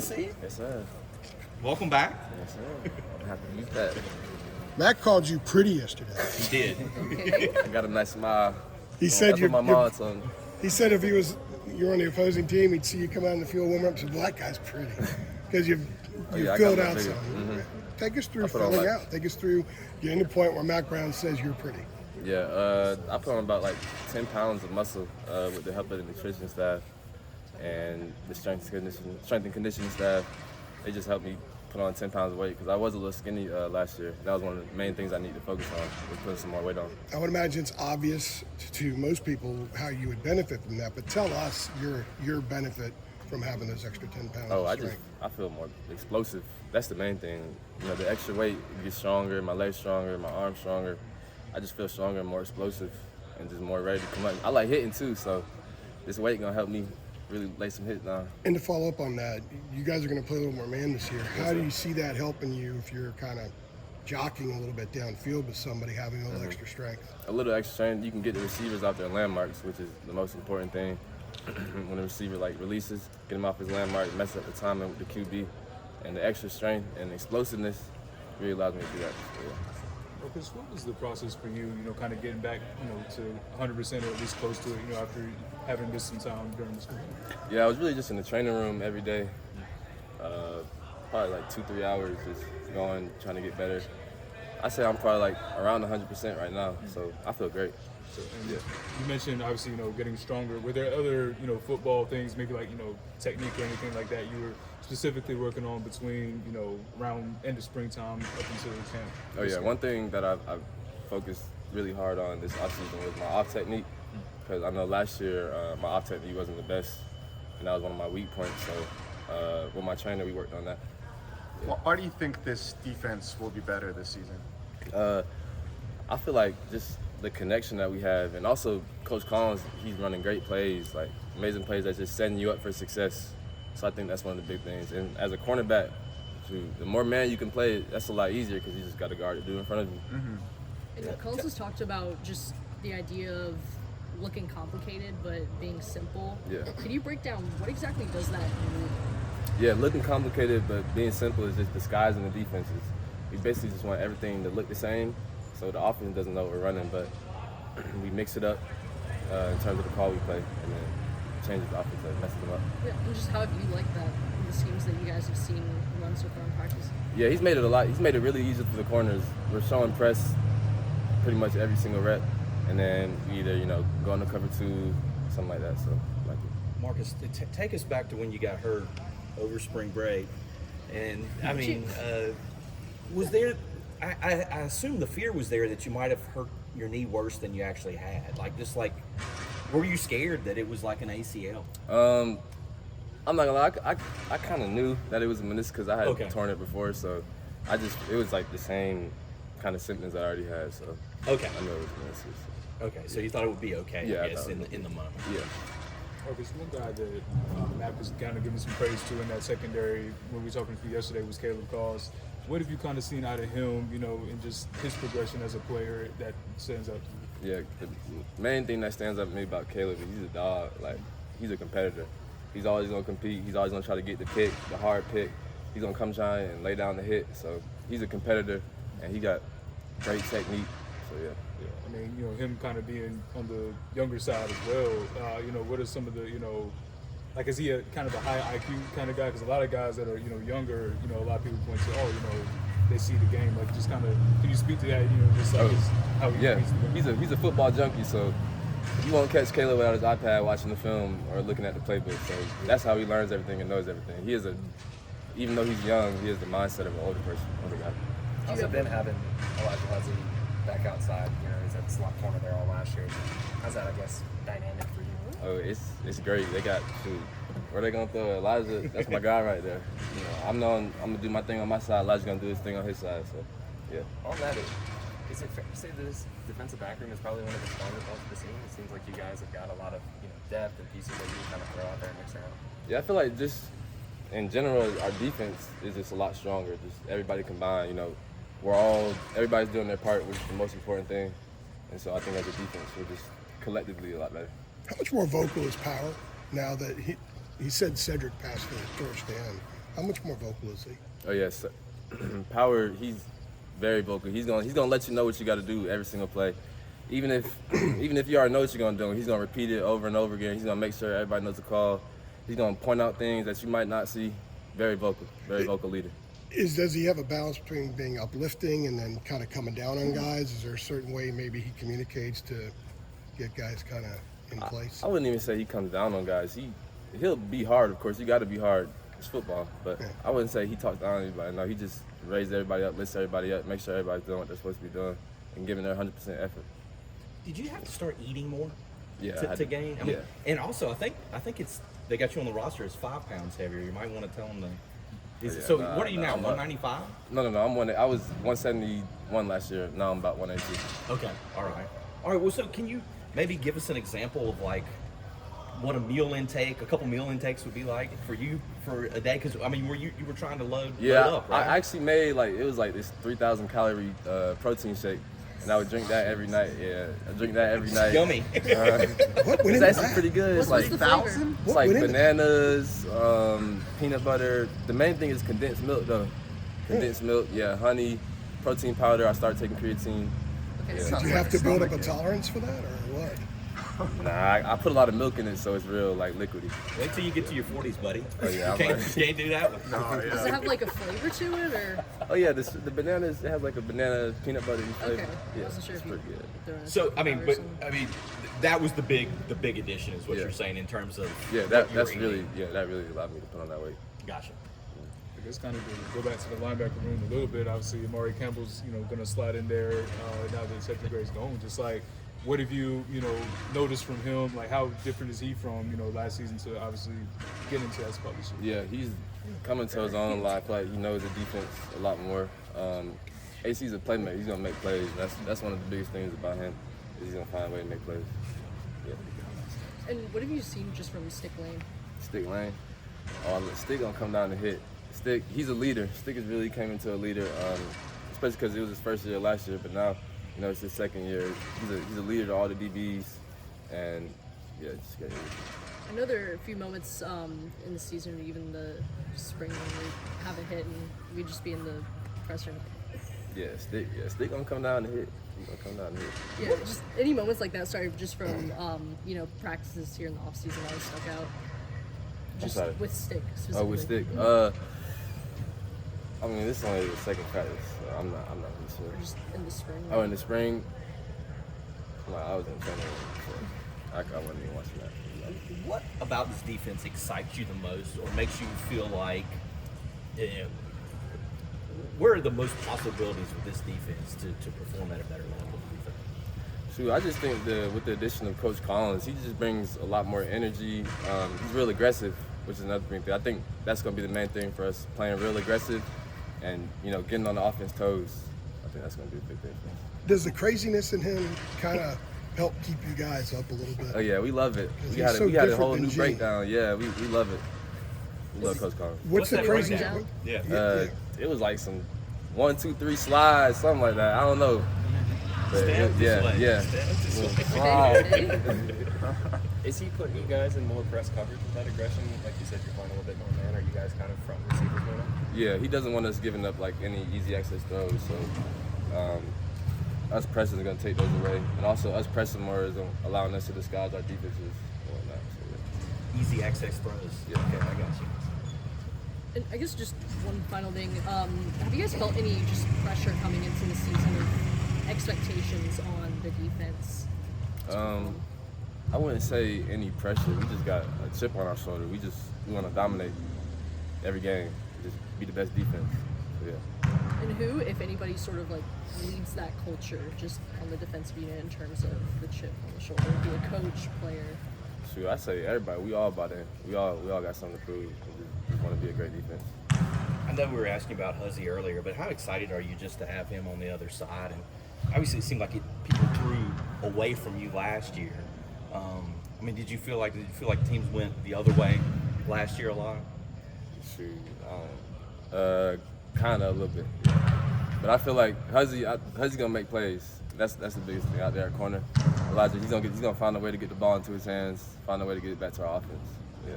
See? Yes, sir. Welcome back. Yes, sir. I'm happy to use that. Matt called you pretty yesterday. He did. I got a nice smile. He said That's what my mom told me. He said if you're on the opposing team, he'd see you come out in the field warm up and say, "Well, that guy's pretty," because you've I filled got my out figure. some. Take us through I put on filling like- out. Take us through getting to the point where Matt Brown says you're pretty. Yeah, I put on about like 10 pounds of muscle with the help of the nutrition staff and the strength and conditioning staff. They just helped me put on 10 pounds of weight because I was a little skinny last year. That was one of the main things I need to focus on, was putting some more weight on. I would imagine it's obvious to most people how you would benefit from that, but tell us your benefit from having those extra 10 pounds Oh, of strength. I feel more explosive. That's the main thing. You know, the extra weight gets stronger, my legs stronger, my arms stronger. I just feel stronger and more explosive and just more ready to come up. I like hitting too, so this weight gonna help me really lay some hits down. And to follow up on that, you guys are going to play a little more man this year. How do you see that helping you if you're kind of jockeying a little bit downfield with somebody having a little extra strength? A little extra strength, you can get the receivers out their landmarks, which is the most important thing. When the receiver releases, get him off his landmark, mess up the timing with the QB, and the extra strength and explosiveness really allows me to do that. So, yeah. Because what was the process for you, kind of getting back, to 100% or at least close to it, after having missed some time during the school? Yeah, I was really just in the training room every day, probably like 2-3 hours, just going, trying to get better. I say I'm probably like around 100% right now, so I feel great. So, and you mentioned obviously, getting stronger. Were there other, football things, maybe like, technique or anything like that you were specifically working on between, around end of springtime up until camp? Oh yeah, one thing that I've focused really hard on this offseason was my off technique, because I know last year my off technique wasn't the best, and that was one of my weak points. So with my trainer, we worked on that. Well, why do you think this defense will be better this season? I feel like just the connection that we have, and also Coach Collins, he's running great plays, like amazing plays that's just setting you up for success. So I think that's one of the big things. And as a cornerback, the more man you can play, that's a lot easier because you just got to guard the dude in front of you. And Collins has talked about just the idea of looking complicated but being simple. Yeah. Can you break down what exactly does that mean? Yeah, looking complicated but being simple is just disguising the defenses. We basically just want everything to look the same, so the offense doesn't know what we're running, but we mix it up in terms of the call we play, and then change the offense that messes them up. Yeah, and just how have you liked that in the schemes that you guys have seen run so far in practice? Yeah, he's made it really easy for the corners. We're showing press pretty much every single rep, and then we either go into cover two, something like that. So like it. Marcus, take us back to when you got hurt over spring break. And, I mean, was there – I assume the fear was there that you might have hurt your knee worse than you actually had. Were you scared that it was like an ACL? I'm not gonna lie, I kind of knew that it was a meniscus because I had torn it before, so it was like the same kind of symptoms I already had, so Okay. I knew it was meniscus. Okay, so you thought it would be okay, Yeah, I I guess, thought in it the moment. Yeah. Okay, so one guy that Matt was kind of giving some praise to in that secondary when we were talking to you yesterday was Caleb Cause. What have you kind of seen out of him, in just his progression as a player that stands out to you? Yeah, the main thing that stands out to me about Caleb is he's a dog. Like, he's a competitor. He's always gonna compete. He's always gonna try to get the pick, the hard pick. He's gonna come try and lay down the hit. So he's a competitor, and he got great technique. So yeah. I mean, him kind of being on the younger side as well. What are some of the, is he a kind of a high IQ kind of guy? Because a lot of guys that are, younger, a lot of people point to, they see the game. Like, just kind of, can you speak to that? Just like how he reads the game? He's a football junkie, so you won't catch Caleb without his iPad watching the film or looking at the playbook. So that's how he learns everything and knows everything. Even though he's young, he has the mindset of an older guy. How's it been having Elijah Huzzy back outside? He's at the slot corner there all last year. How's that, I guess, dynamic for you? Oh, it's great. They got where they gonna throw Elijah? That's my guy right there. I'm gonna do my thing on my side. Elijah's gonna do his thing on his side. So, yeah. On that, is it fair to say that this defensive back room is probably one of the stronger parts of the team? It seems like you guys have got a lot of depth and pieces that you can kind of throw out there and mix around. Yeah, I feel like just in general, our defense is just a lot stronger. Just everybody combined. Everybody's doing their part, which is the most important thing. And so I think as a defense, we're just collectively a lot better. How much more vocal is Power now that he said Cedric passed the torch to him? How much more vocal is he? Oh yes, Power. He's very vocal. He's gonna let you know what you got to do every single play, even if you already know what you're gonna do. He's gonna repeat it over and over again. He's gonna make sure everybody knows the call. He's gonna point out things that you might not see. Very vocal leader. Does he have a balance between being uplifting and then kind of coming down on guys? Is there a certain way maybe he communicates to get guys kind of in place? I wouldn't even say he comes down on guys. He'll be hard, of course. You got to be hard. It's football, but I wouldn't say he talks down on anybody. No, he just raises everybody up, lifts everybody up, make sure everybody's doing what they're supposed to be doing, and giving their 100% effort. Did you have to start eating more? Yeah, To gain? I mean, yeah. And also, I think it's they got you on the roster as 5 pounds heavier. You might want to tell them to. What are you now? 195? No. I was 171 last year. Now I'm about 182. Okay. All right. Well, so can you maybe give us an example of like what a couple meal intakes would be like for you for a day? Because I mean, you were trying to load up, right? I actually made it was like this 3,000 calorie protein shake. And I would drink that every night. Yeah, I drink that every night. Yummy. It's actually pretty good. It's like What's the flavor? It's like bananas, peanut butter. The main thing is condensed milk, though. Condensed milk, yeah, honey, protein powder. I started taking creatine. Okay, Yeah. so Do you have to build up a tolerance for that, or what? Nah, I put a lot of milk in it, so it's real liquidy. Wait till you get to your 40s, buddy. Oh, yeah, you can't do that one. does it have like a flavor to it, or? Oh yeah, the bananas. It has like a banana peanut butter flavor. Okay, Yeah, I wasn't sure it's if you. pretty good. threw in a So I mean, powder or but something. that was the big addition, is what Yeah. you're saying in terms of Yeah, what that you were that eating. really allowed me to put on that weight. Gotcha. I guess kind of to go back to the linebacker room a little bit. Obviously, Amari Campbell's going to slide in there now that Cedric Gray's gone. Just like, what have you noticed from him? Like, how different is he from last season to obviously get into that spot this year? Yeah, he's coming to his own a lot. I feel like he knows the defense a lot more. AC's a playmaker. He's gonna make plays. That's one of the biggest things about him. Is he's gonna find a way to make plays. Yeah. And what have you seen just from Stick Lane? Stick Lane. Oh, Stick gonna come down to hit. Stick, he's a leader. Stick has really came into a leader, especially because it was his first year last year. But now, it's his second year. He's a leader to all the DBs, and yeah, just get it. I know there are a few moments in the season, even the spring, when we have a hit and we just be in the presser. Yeah, Stick gonna come down to hit. He's gonna come down to hit. Yeah, just any moments like that. Sorry, just from practices here in the off season that stuck out. Just sorry. with Stick specifically. Oh, with Stick. I mean, this is only the second practice, so I'm not really Or sure. just in the spring. Oh, in the spring, I was in training, so I wasn't even watching that. What about this defense excites you the most, or makes you feel like, where are the most possibilities with this defense to perform at a better level? Shoot, I just think with the addition of Coach Collins, he just brings a lot more energy. He's real aggressive, which is another big thing. I think that's going to be the main thing for us, playing real aggressive and, getting on the offense toes. I think that's going to be a big thing for us. Does the craziness in him kind of help keep you guys up a little bit? Oh, yeah, we love it. He's We had so a whole different than new G. breakdown. Yeah, we love it. We love Coach Collins. What's the that craziest? breakdown? Yeah. It was like some 1, 2, 3 slides, something like that. I don't know. But Stand this way. yeah. Stand this way. Is he putting you guys in more press coverage with that aggression? Like you said, you're playing a little bit more man. Are you guys kind of front receivers now? Yeah, he doesn't want us giving up like any easy access throws. So us pressing is going to take those away, and also us pressing more is allowing us to disguise our defenses and whatnot. So, yeah. Easy access throws. Yeah. Okay, I got you. And I guess just one final thing. Have you guys felt any just pressure coming into the season of expectations on the defense? I wouldn't say any pressure. We just got a chip on our shoulder. We want to dominate every game, just be the best defense. So, yeah. And who, if anybody, sort of like leads that culture just on the defensive unit in terms of the chip on the shoulder? Be a coach, player. Shoot, I say everybody. We all bought in. We all got something to prove. We just want to be a great defense. I know we were asking about Huzzy earlier, but how excited are you just to have him on the other side? And obviously, it seemed like people drew away from you last year. I mean, did you feel like teams went the other way last year a lot? Shoot, kind of a little bit. Yeah. But I feel like Huzzy gonna make plays. That's the biggest thing out there at corner. Elijah, he's gonna find a way to get the ball into his hands, find a way to get it back to our offense. Yeah.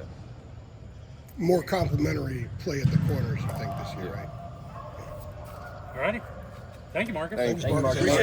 more complementary play at the corners, you think, this year, right? All righty. Thank you, Marcus. Thanks. Marcus.